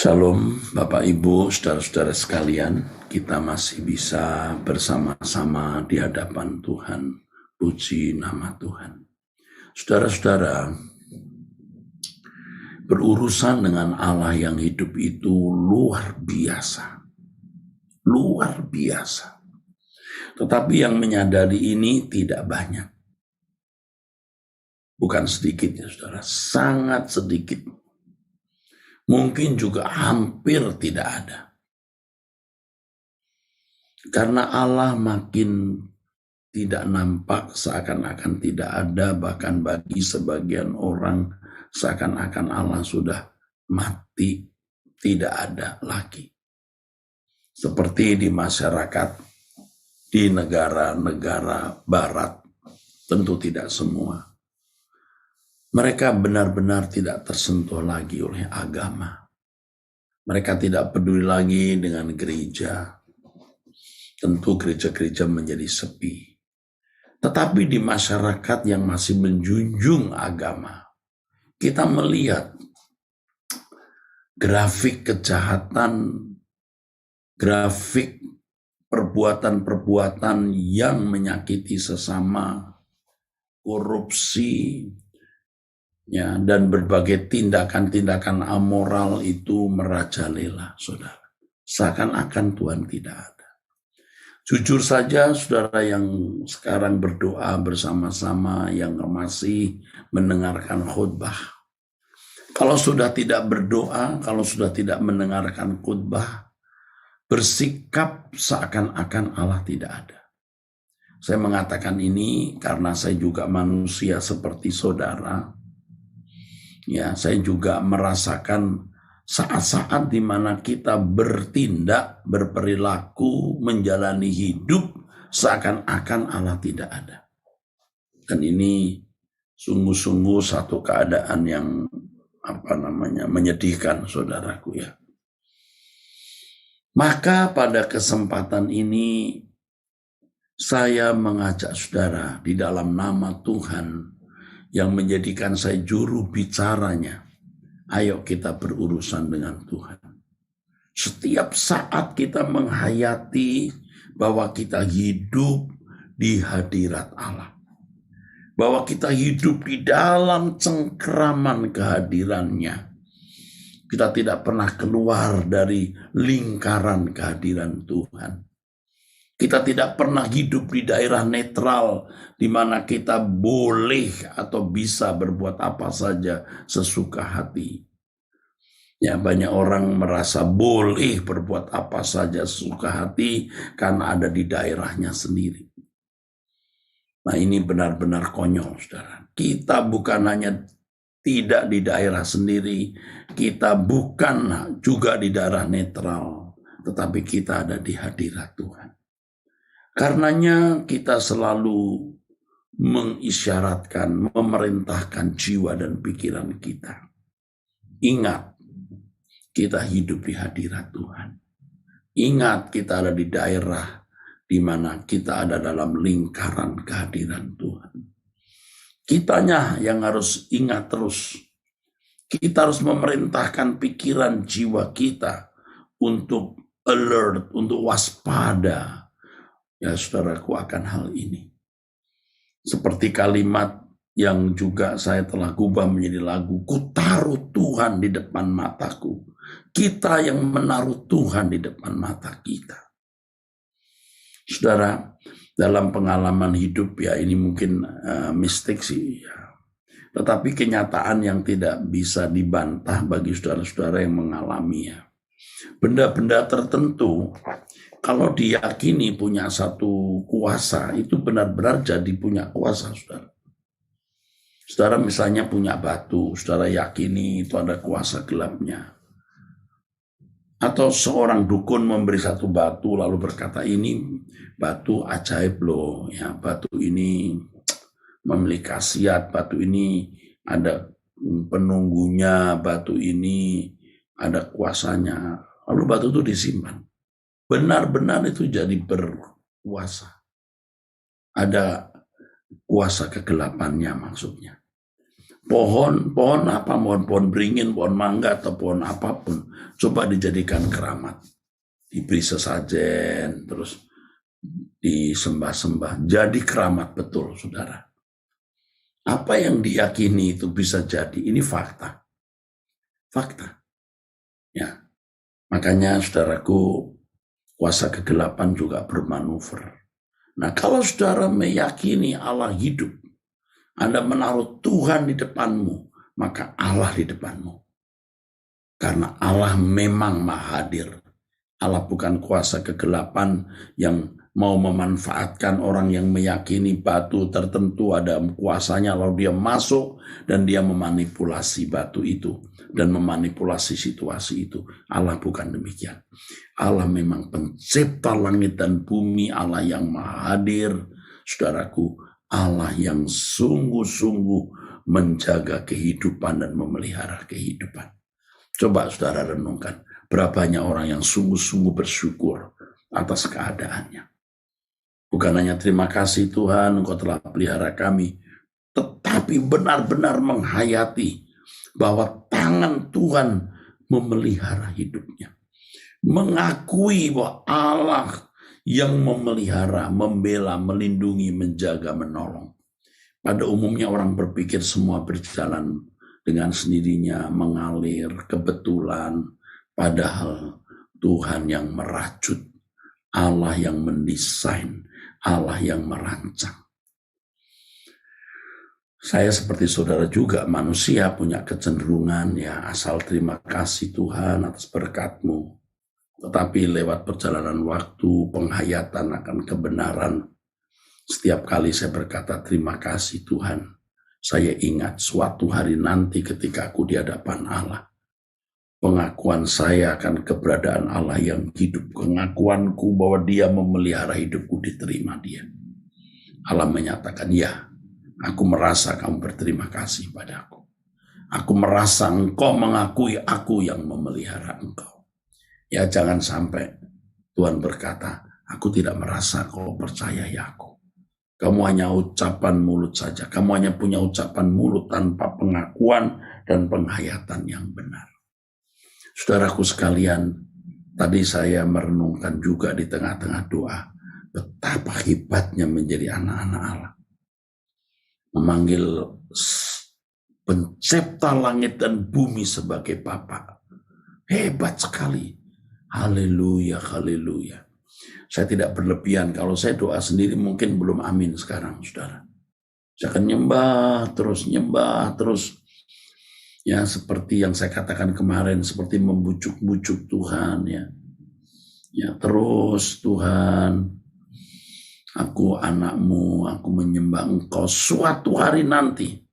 Shalom Bapak Ibu, saudara-saudara sekalian, kita masih bisa bersama-sama di hadapan Tuhan. Puji nama Tuhan. Saudara-saudara, berurusan dengan Allah yang hidup itu luar biasa. Luar biasa. Tetapi yang menyadari ini tidak banyak. Bukan sedikit ya saudara, sangat sedikit. Mungkin juga hampir tidak ada. Karena Allah makin tidak nampak, seakan-akan tidak ada, bahkan bagi sebagian orang seakan-akan Allah sudah mati, tidak ada lagi. Seperti di masyarakat, di negara-negara barat, tentu tidak semua. Mereka benar-benar tidak tersentuh lagi oleh agama. Mereka tidak peduli lagi dengan gereja. Tentu gereja-gereja menjadi sepi. Tetapi di masyarakat yang masih menjunjung agama, kita melihat grafik kejahatan, grafik perbuatan-perbuatan yang menyakiti sesama, korupsi, ya, dan berbagai tindakan-tindakan amoral itu merajalela, saudara. Seakan-akan Tuhan tidak ada. Jujur saja, saudara yang sekarang berdoa bersama-sama, yang masih mendengarkan khutbah, kalau sudah tidak berdoa, kalau sudah tidak mendengarkan khutbah, bersikap seakan-akan Allah tidak ada. Saya mengatakan ini karena saya juga manusia seperti saudara. Ya, saya juga merasakan saat-saat di mana kita bertindak, berperilaku, menjalani hidup seakan-akan Allah tidak ada. Dan ini sungguh-sungguh satu keadaan yang menyedihkan, saudaraku ya. Maka pada kesempatan ini saya mengajak saudara di dalam nama Tuhan yang menjadikan saya juru bicaranya. Ayo kita berurusan dengan Tuhan. Setiap saat kita menghayati bahwa kita hidup di hadirat Allah. Bahwa kita hidup di dalam cengkraman kehadirannya. Kita tidak pernah keluar dari lingkaran kehadiran Tuhan. Kita tidak pernah hidup di daerah netral di mana kita boleh atau bisa berbuat apa saja sesuka hati. Ya, banyak orang merasa boleh berbuat apa saja sesuka hati karena ada di daerahnya sendiri. Nah, ini benar-benar konyol, saudara. Kita bukan hanya tidak di daerah sendiri, kita bukan juga di daerah netral, tetapi kita ada di hadirat Tuhan. Karenanya kita selalu mengisyaratkan, memerintahkan jiwa dan pikiran kita. Ingat, kita hidup di hadirat Tuhan. Ingat, kita ada di daerah di mana kita ada dalam lingkaran kehadiran Tuhan. Kitanya yang harus ingat terus. Kita harus memerintahkan pikiran jiwa kita untuk alert, untuk waspada. Ya saudaraku akan hal ini. Seperti kalimat yang juga saya telah ubah menjadi lagu. Ku taruh Tuhan di depan mataku. Kita yang menaruh Tuhan di depan mata kita. Saudara, dalam pengalaman hidup ya ini mungkin mistik sih ya. Tetapi kenyataan yang tidak bisa dibantah bagi saudara-saudara yang mengalaminya. Benda-benda tertentu kalau diyakini punya satu kuasa, itu benar-benar jadi punya kuasa, saudara. Saudara misalnya punya batu, saudara yakini itu ada kuasa gelapnya. Atau seorang dukun memberi satu batu lalu berkata ini batu ajaib loh, ya batu ini memiliki khasiat, batu ini ada penunggunya, batu ini ada kuasanya. Lalu batu itu disimpan. Benar-benar itu jadi berkuasa. Ada kuasa kegelapannya maksudnya. pohon apa, pohon beringin, pohon mangga, atau pohon apapun, coba dijadikan keramat. Diberi sesajen, terus disembah-sembah. Jadi keramat betul, saudara. Apa yang diyakini itu bisa jadi. Ini fakta. Fakta. Ya. Makanya saudaraku, kuasa kegelapan juga bermanuver. Nah, kalau saudara meyakini Allah hidup, Anda menaruh Tuhan di depanmu, maka Allah di depanmu. Karena Allah memang maha hadir. Allah bukan kuasa kegelapan yang mau memanfaatkan orang yang meyakini batu tertentu ada kuasanya, lalu dia masuk dan dia memanipulasi batu itu dan memanipulasi situasi itu. Allah bukan demikian. Allah memang pencipta langit dan bumi, Allah yang maha hadir. Saudaraku, Allah yang sungguh-sungguh menjaga kehidupan dan memelihara kehidupan. Coba saudara renungkan, berapa banyak orang yang sungguh-sungguh bersyukur atas keadaannya. Bukan hanya terima kasih Tuhan, Engkau telah pelihara kami, tetapi benar-benar menghayati bahwa tangan Tuhan memelihara hidupnya. Mengakui bahwa Allah yang memelihara, membela, melindungi, menjaga, menolong. Pada umumnya orang berpikir semua berjalan dengan sendirinya, mengalir, kebetulan, padahal Tuhan yang merajut, Allah yang mendesain, Allah yang merancang. Saya seperti saudara juga manusia punya kecenderungan ya asal terima kasih Tuhan atas berkat-Mu. Tetapi lewat perjalanan waktu, penghayatan akan kebenaran, setiap kali saya berkata terima kasih Tuhan, saya ingat suatu hari nanti ketika aku di hadapan Allah. Pengakuan saya akan keberadaan Allah yang hidup. Pengakuanku bahwa dia memelihara hidupku diterima dia. Allah menyatakan, ya, aku merasa kamu berterima kasih padaku. Aku merasa engkau mengakui aku yang memelihara engkau. Ya jangan sampai Tuhan berkata, aku tidak merasa kau percayai aku. Kamu hanya ucapan mulut saja. Kamu hanya punya ucapan mulut tanpa pengakuan dan penghayatan yang benar. Saudaraku sekalian, tadi saya merenungkan juga di tengah-tengah doa, betapa hebatnya menjadi anak-anak Allah. Memanggil pencipta langit dan bumi sebagai Bapa. Hebat sekali. Haleluya, haleluya. Saya tidak berlebihan, kalau saya doa sendiri mungkin belum amin sekarang, saudara. Saya akan nyembah terus. Ya, seperti yang saya katakan kemarin, seperti membujuk-bujuk Tuhan, ya. Ya, terus Tuhan, aku anakmu, aku menyembah engkau. Suatu hari nanti,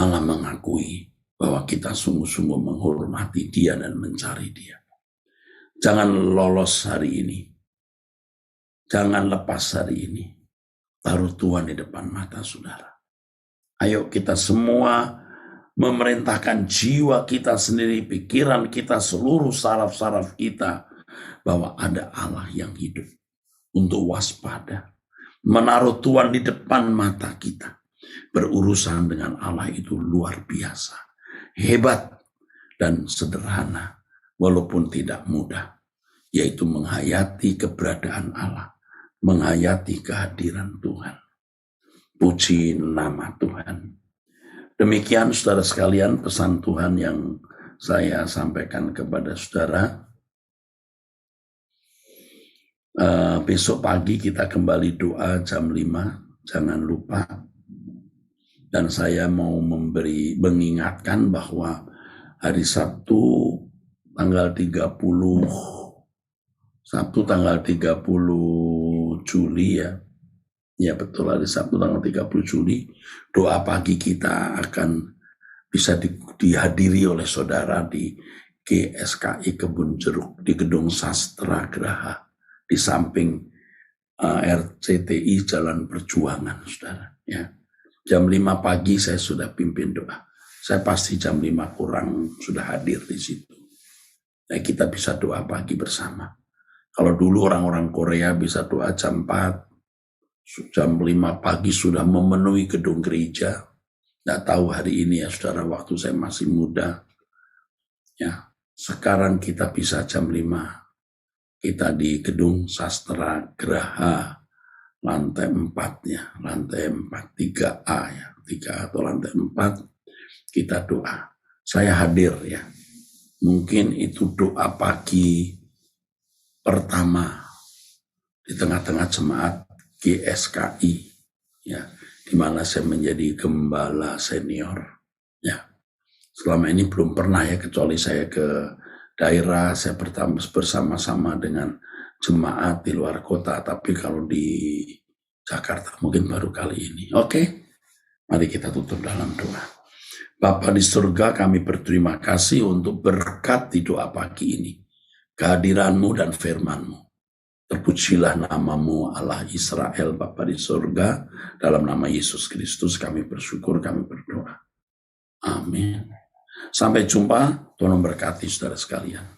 Allah mengakui bahwa kita sungguh-sungguh menghormati dia dan mencari dia. Jangan lolos hari ini. Jangan lepas hari ini. Taruh Tuhan di depan mata saudara. Ayo kita semua memerintahkan jiwa kita sendiri, pikiran kita, seluruh saraf-saraf kita, bahwa ada Allah yang hidup. Untuk waspada, menaruh Tuhan di depan mata kita. Berurusan dengan Allah itu luar biasa, hebat dan sederhana, walaupun tidak mudah, yaitu menghayati keberadaan Allah, menghayati kehadiran Tuhan. Puji nama Tuhan. Demikian saudara sekalian pesan Tuhan yang saya sampaikan kepada saudara. Besok pagi kita kembali doa jam 5, jangan lupa. Dan saya mau mengingatkan bahwa hari Sabtu tanggal 30 Juli ya. Ya betul, hari Sabtu tanggal 30 Juli, doa pagi kita akan bisa dihadiri oleh saudara di GSKI Kebun Jeruk, di Gedung Sastra Geraha, di samping RCTI Jalan Perjuangan, saudara. Ya. Jam 5 pagi saya sudah pimpin doa. Saya pasti jam 5 kurang sudah hadir di situ. Nah, kita bisa doa pagi bersama. Kalau dulu orang-orang Korea bisa doa jam 4, jam 5 pagi sudah memenuhi gedung gereja Nggak tahu hari ini ya saudara, waktu saya masih muda. Ya, sekarang kita bisa jam 5. Kita di Gedung Sastra Graha, lantai 4 ya, lantai 4, 3A ya, 3 atau lantai 4, kita doa. Saya hadir ya. Mungkin itu doa pagi pertama di tengah-tengah jemaat GSKI ya, di mana saya menjadi gembala senior ya. Selama ini belum pernah ya, kecuali saya ke daerah, saya bersama-sama dengan jemaat di luar kota, tapi kalau di Jakarta mungkin baru kali ini. Oke, mari kita tutup dalam doa. Bapa di surga, kami berterima kasih untuk berkat di doa pagi ini, kehadiran-Mu dan firman-Mu. Terpujilah namamu Allah Israel, Bapa di surga. Dalam nama Yesus Kristus kami bersyukur, kami berdoa. Amin. Sampai jumpa, Tuhan memberkati saudara sekalian.